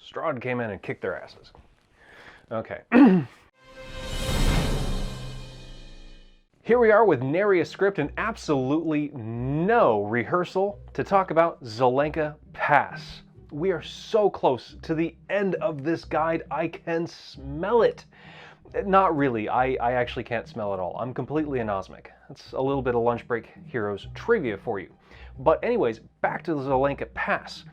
Strahd came in and kicked their asses. Okay. Here we are with nary a script and absolutely no rehearsal to talk about Tsolenka Pass. We are so close to the end of this guide, I can smell it. Not really, I actually can't smell it all. I'm completely anosmic. That's a little bit of lunch break heroes trivia for you. But anyways, back to the Tsolenka Pass.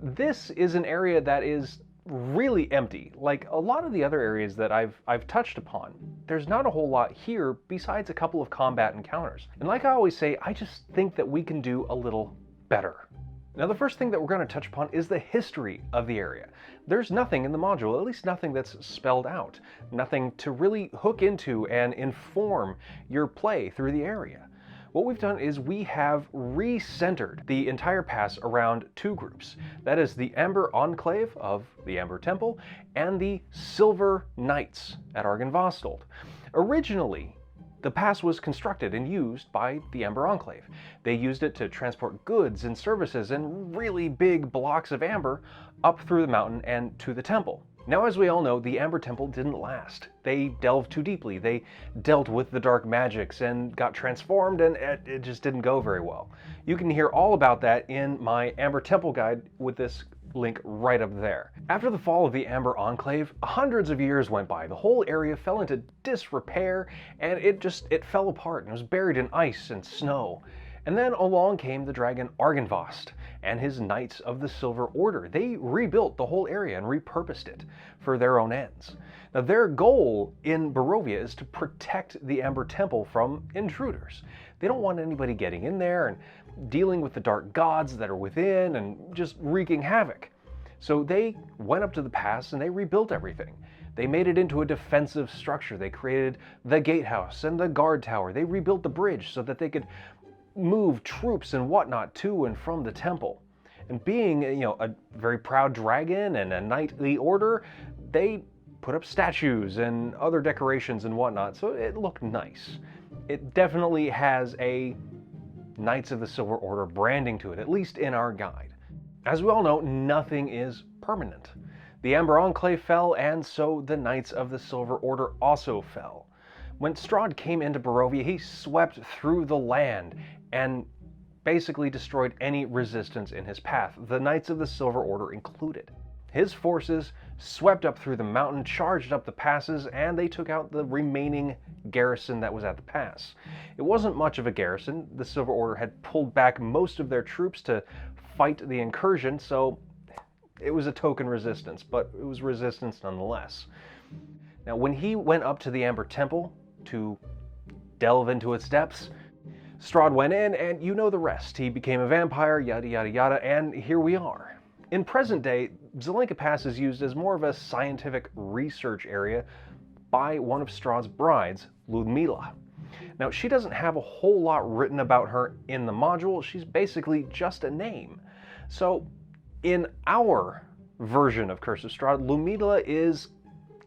This is an area that is really empty. Like a lot of the other areas that I've touched upon, there's not a whole lot here besides a couple of combat encounters. And like I always say, I just think that we can do a little better. Now the first thing that we're going to touch upon is the history of the area. There's nothing in the module, at least nothing that's spelled out. Nothing to really hook into and inform your play through the area. What we've done is we have re-centered the entire pass around two groups. That is the Amber Enclave of the Amber Temple and the Silver Knights at Argynvostold. Originally, the pass was constructed and used by the Amber Enclave. They used it to transport goods and services and really big blocks of amber up through the mountain and to the temple. Now, as we all know, the Amber Temple didn't last. They delved too deeply. They dealt with the dark magics and got transformed, and it just didn't go very well. You can hear all about that in my Amber Temple guide with this link right up there. After the fall of the Amber Enclave, hundreds of years went by. The whole area fell into disrepair, and it fell apart and was buried in ice and snow. And then along came the dragon Argynvost and his Knights of the Silver Order. They rebuilt the whole area and repurposed it for their own ends. Now their goal in Barovia is to protect the Amber Temple from intruders. They don't want anybody getting in there and dealing with the dark gods that are within and just wreaking havoc. So they went up to the pass and they rebuilt everything. They made it into a defensive structure. They created the Gatehouse and the guard tower. They rebuilt the bridge so that they could move troops and whatnot to and from the temple. And being, a very proud dragon and a knightly order, they put up statues and other decorations and whatnot, so it looked nice. It definitely has a Knights of the Silver Order branding to it, at least in our guide. As we all know, nothing is permanent. The Amber Enclave fell, and so the Knights of the Silver Order also fell. When Strahd came into Barovia, he swept through the land and basically destroyed any resistance in his path, the Knights of the Silver Order included. His forces swept up through the mountain, charged up the passes, and they took out the remaining garrison that was at the pass. It wasn't much of a garrison. The Silver Order had pulled back most of their troops to fight the incursion, so it was a token resistance, but it was resistance nonetheless. Now, when he went up to the Amber Temple to delve into its depths, Strahd went in, and you know the rest. He became a vampire, yada yada yada, and here we are. In present day, Tsolenka Pass is used as more of a scientific research area by one of Strahd's brides, Ludmila. Now, she doesn't have a whole lot written about her in the module. She's basically just a name. So, in our version of Curse of Strahd, Ludmila is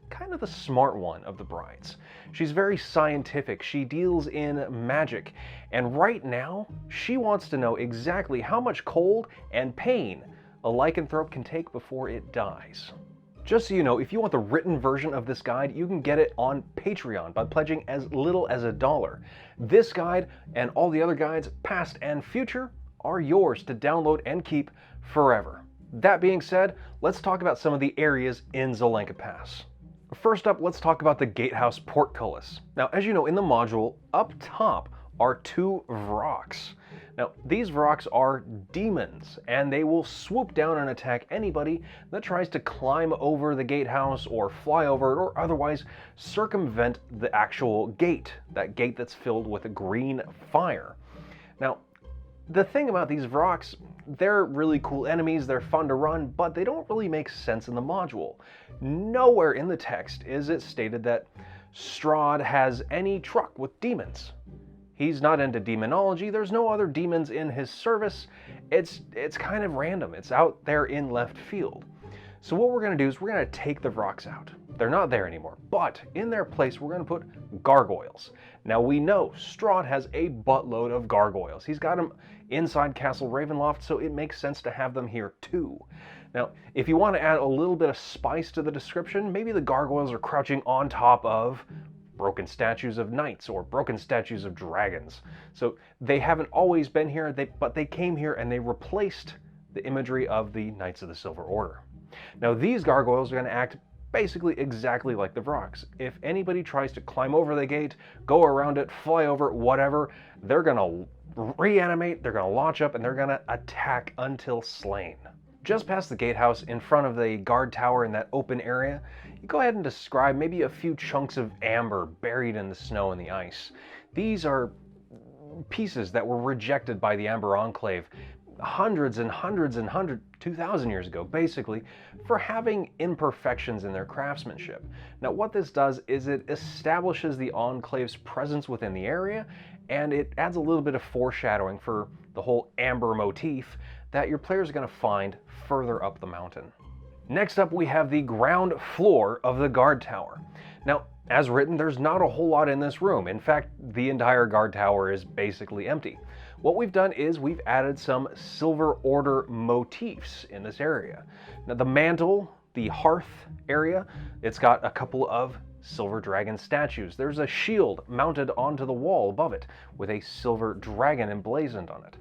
kind of the smart one of the brides. She's very scientific. She deals in magic. And right now, she wants to know exactly how much cold and pain a lycanthrope can take before it dies. Just so you know, if you want the written version of this guide, you can get it on Patreon by pledging as little as $1. This guide and all the other guides, past and future, are yours to download and keep forever. That being said, let's talk about some of the areas in Tsolenka Pass. First up, let's talk about the Gatehouse portcullis. Now, as you know, in the module, up top are two Vroks. Now, these Vroks are demons, and they will swoop down and attack anybody that tries to climb over the gatehouse or fly over it or otherwise circumvent the actual gate, that gate that's filled with a green fire. Now, the thing about these Vroks, they're really cool enemies, they're fun to run, but they don't really make sense in the module. Nowhere in the text is it stated that Strahd has any truck with demons. He's not into demonology, there's no other demons in his service. It's kind of random, it's out there in left field. So what we're going to do is we're going to take the Vroks out. They're not there anymore, but in their place we're going to put gargoyles. Now we know Strahd has a buttload of gargoyles. He's got them inside Castle Ravenloft, so it makes sense to have them here too. Now, if you want to add a little bit of spice to the description, maybe the gargoyles are crouching on top of broken statues of knights or broken statues of dragons. So they haven't always been here, but they came here and they replaced the imagery of the Knights of the Silver Order. Now these gargoyles are going to act basically exactly like the Vrogs. If anybody tries to climb over the gate, go around it, fly over it, whatever, they're going to reanimate, they're going to launch up, and they're going to attack until slain. Just past the gatehouse, in front of the guard tower in that open area, you go ahead and describe maybe a few chunks of amber buried in the snow and the ice. These are pieces that were rejected by the Amber Enclave hundreds and hundreds and 2,000 years ago, basically, for having imperfections in their craftsmanship. Now what this does is it establishes the Enclave's presence within the area, and it adds a little bit of foreshadowing for the whole amber motif that your players are going to find further up the mountain. Next up, we have the ground floor of the guard tower. Now, as written, there's not a whole lot in this room. In fact, the entire guard tower is basically empty. What we've done is we've added some Silver Order motifs in this area. Now, the mantle, the hearth area, it's got a couple of silver dragon statues. There's a shield mounted onto the wall above it with a silver dragon emblazoned on it.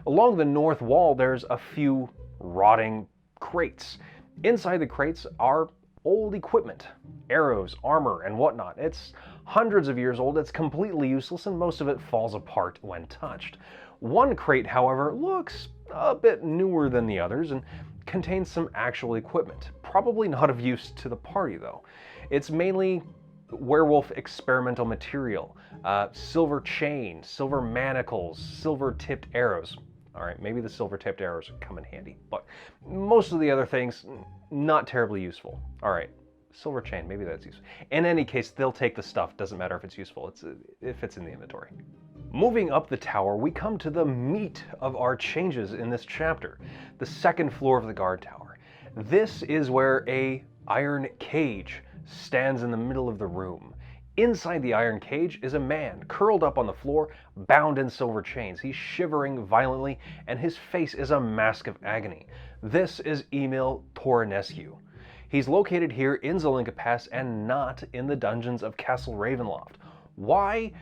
Along the north wall, there's a few rotting crates. Inside the crates are old equipment, arrows, armor, and whatnot. It's hundreds of years old, it's completely useless, and most of it falls apart when touched. One crate, however, looks a bit newer than the others and contains some actual equipment. Probably not of use to the party, though. It's mainly werewolf experimental material, silver chain, silver manacles, silver-tipped arrows. All right, maybe the silver-tipped arrows come in handy, but most of the other things, not terribly useful. All right, silver chain, maybe that's useful. In any case, they'll take the stuff. Doesn't matter if it's useful, if it's in the inventory. Moving up the tower, we come to the meat of our changes in this chapter, the second floor of the guard tower. This is where a iron cage stands in the middle of the room. Inside the iron cage is a man, curled up on the floor, bound in silver chains. He's shivering violently, and his face is a mask of agony. This is Emil Toranescu. He's located here in Tsolenka Pass and not in the dungeons of Castle Ravenloft. Why?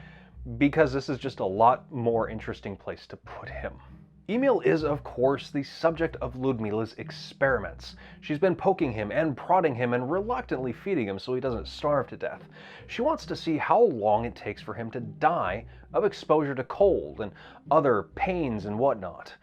Because this is just a lot more interesting place to put him. Emil is, of course, the subject of Ludmila's experiments. She's been poking him and prodding him and reluctantly feeding him so he doesn't starve to death. She wants to see how long it takes for him to die of exposure to cold and other pains and whatnot.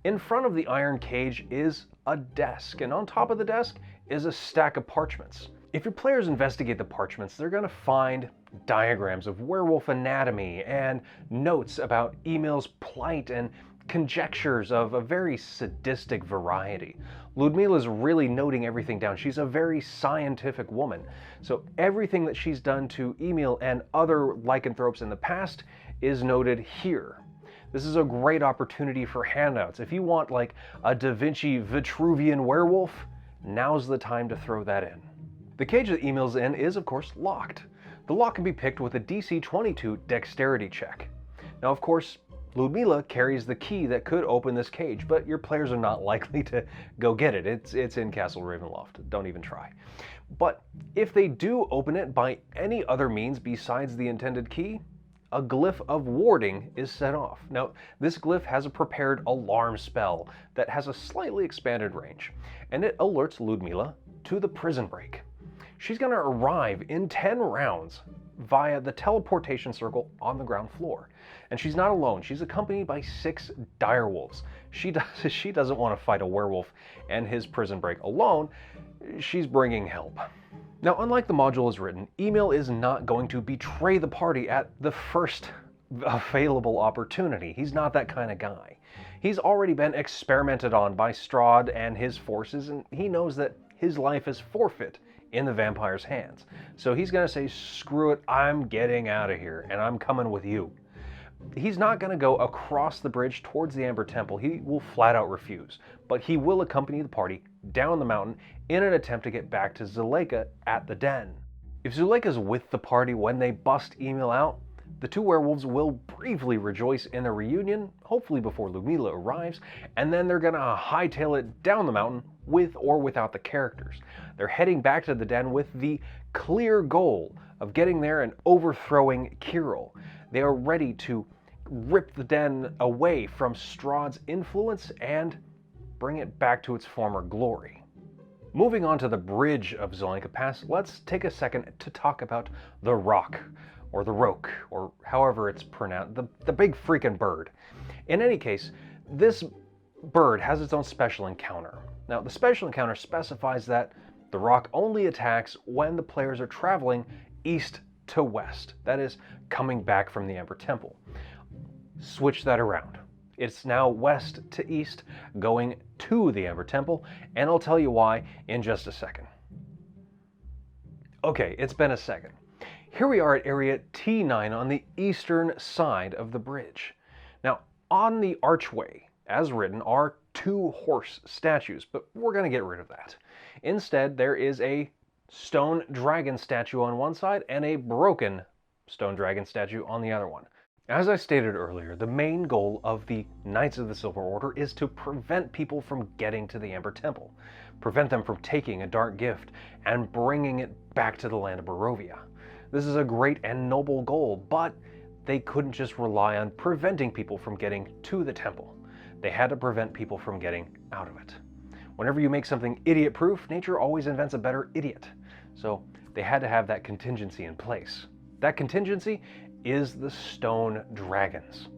In front of the iron cage is a desk, and on top of the desk is a stack of parchments. If your players investigate the parchments, they're going to find diagrams of werewolf anatomy and notes about Emil's plight and conjectures of a very sadistic variety. Ludmila's really noting everything down. She's a very scientific woman. So everything that she's done to Emil and other lycanthropes in the past is noted here. This is a great opportunity for handouts. If you want like a Da Vinci Vitruvian werewolf, now's the time to throw that in. The cage that Emil's in is, of course, locked. The lock can be picked with a DC 22 dexterity check. Now, of course, Ludmila carries the key that could open this cage, but your players are not likely to go get it. It's in Castle Ravenloft. Don't even try. But if they do open it by any other means besides the intended key, a glyph of warding is set off. Now, this glyph has a prepared alarm spell that has a slightly expanded range, and it alerts Ludmila to the prison break. She's going to arrive in 10 rounds via the teleportation circle on the ground floor. And she's not alone. She's accompanied by 6 direwolves. She doesn't want to fight a werewolf and his prison break alone. She's bringing help. Now, unlike the module is written, Emil is not going to betray the party at the first available opportunity. He's not that kind of guy. He's already been experimented on by Strahd and his forces, and he knows that his life is forfeit in the vampire's hands. So he's going to say, screw it, I'm getting out of here, and I'm coming with you. He's not going to go across the bridge towards the Amber Temple. He will flat out refuse. But he will accompany the party down the mountain in an attempt to get back to Tsolenka at the den. If Tsolenka's with the party when they bust Emil out, The two werewolves will briefly rejoice in a reunion, hopefully before Lumila arrives, and then they're gonna hightail it down the mountain with or without the characters. They're heading back to the den with the clear goal of getting there and overthrowing Kirill. They are ready to rip the den away from Strahd's influence and bring it back to its former glory. Moving on to the bridge of Tsolenka Pass, let's take a second to talk about the rock, or the roke, or however it's pronounced, the big freaking bird. In any case, this bird has its own special encounter. Now, the special encounter specifies that the rock only attacks when the players are traveling east to west, that is, coming back from the Ember Temple. Switch that around. It's now west to east, going to the Ember Temple, and I'll tell you why in just a second. Okay, it's been a second. Here we are at area T9 on the eastern side of the bridge. Now, on the archway, as written, are two horse statues, but we're going to get rid of that. Instead, there is a stone dragon statue on one side and a broken stone dragon statue on the other one. As I stated earlier, the main goal of the Knights of the Silver Order is to prevent people from getting to the Ember Temple, prevent them from taking a dark gift and bringing it back to the land of Barovia. This is a great and noble goal, but they couldn't just rely on preventing people from getting to the temple. They had to prevent people from getting out of it. Whenever you make something idiot-proof, nature always invents a better idiot. So they had to have that contingency in place. That contingency is the stone dragons.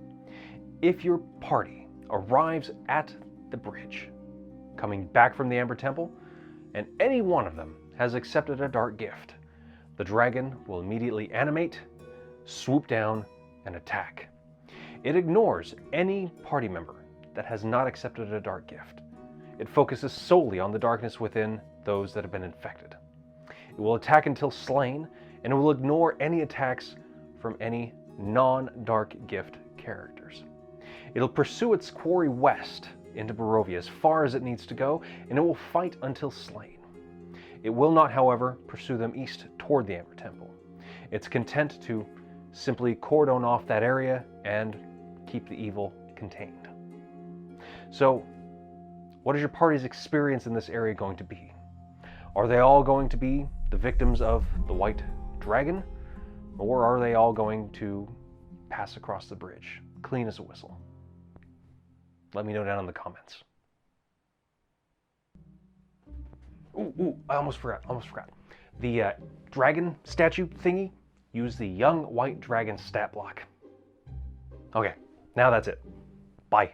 If your party arrives at the bridge, coming back from the Ember Temple, and any one of them has accepted a dark gift, the dragon will immediately animate, swoop down, and attack. It ignores any party member that has not accepted a dark gift. It focuses solely on the darkness within those that have been infected. It will attack until slain, and it will ignore any attacks from any non-dark gift characters. It'll pursue its quarry west into Barovia as far as it needs to go, and it will fight until slain. It will not, however, pursue them east toward the Ember Temple. It's content to simply cordon off that area and keep the evil contained. So, what is your party's experience in this area going to be? Are they all going to be the victims of the White Dragon? Or are they all going to pass across the bridge, clean as a whistle? Let me know down in the comments. Ooh, I almost forgot. The dragon statue thingy, use the young white dragon stat block. Okay, now that's it. Bye.